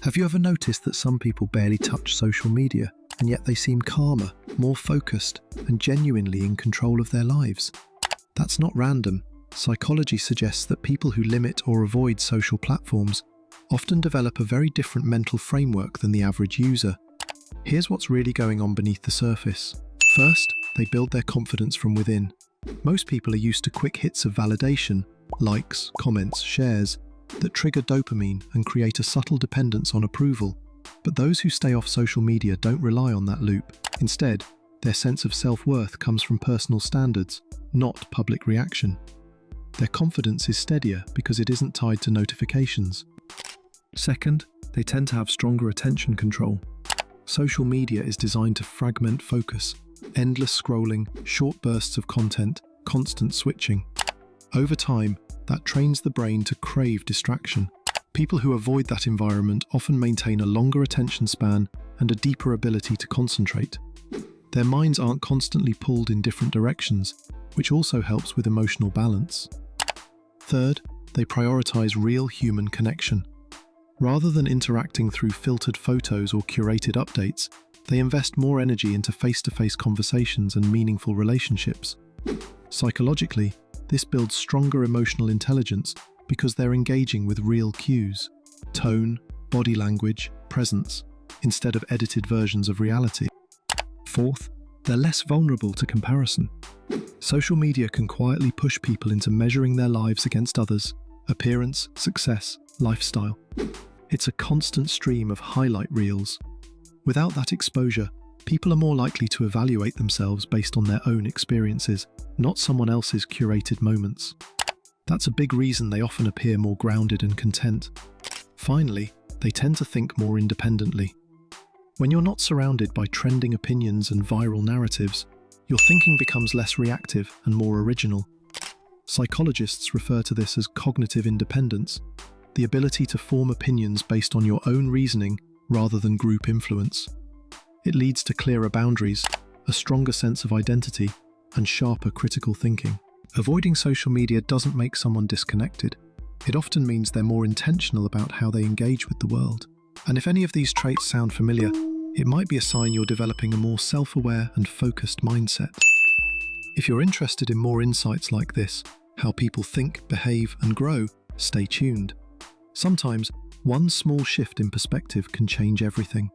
Have you ever noticed that some people barely touch social media, and yet they seem calmer, more focused, and genuinely in control of their lives? That's not random. Psychology suggests that people who limit or avoid social platforms often develop a very different mental framework than the average user. Here's what's really going on beneath the surface. First, they build their confidence from within. Most people are used to quick hits of validation, likes, comments, shares, that trigger dopamine and create a subtle dependence on approval. But those who stay off social media don't rely on that loop. Instead, their sense of self-worth comes from personal standards, not public reaction. Their confidence is steadier because it isn't tied to notifications. Second, they tend to have stronger attention control. Social media is designed to fragment focus, endless scrolling, short bursts of content, constant switching. Over time, that trains the brain to crave distraction. People who avoid that environment often maintain a longer attention span and a deeper ability to concentrate. Their minds aren't constantly pulled in different directions, which also helps with emotional balance. Third, they prioritize real human connection. Rather than interacting through filtered photos or curated updates, they invest more energy into face-to-face conversations and meaningful relationships. Psychologically, this builds stronger emotional intelligence because they're engaging with real cues, tone, body language, presence, instead of edited versions of reality. Fourth, they're less vulnerable to comparison. Social media can quietly push people into measuring their lives against others, appearance, success, lifestyle. It's a constant stream of highlight reels. Without that exposure, people are more likely to evaluate themselves based on their own experiences, not someone else's curated moments. That's a big reason they often appear more grounded and content. Finally, they tend to think more independently. When you're not surrounded by trending opinions and viral narratives, your thinking becomes less reactive and more original. Psychologists refer to this as cognitive independence, the ability to form opinions based on your own reasoning rather than group influence. It leads to clearer boundaries, a stronger sense of identity, and sharper critical thinking. Avoiding social media doesn't make someone disconnected. It often means they're more intentional about how they engage with the world. And if any of these traits sound familiar, it might be a sign you're developing a more self-aware and focused mindset. If you're interested in more insights like this, how people think, behave, and grow, stay tuned. Sometimes, one small shift in perspective can change everything.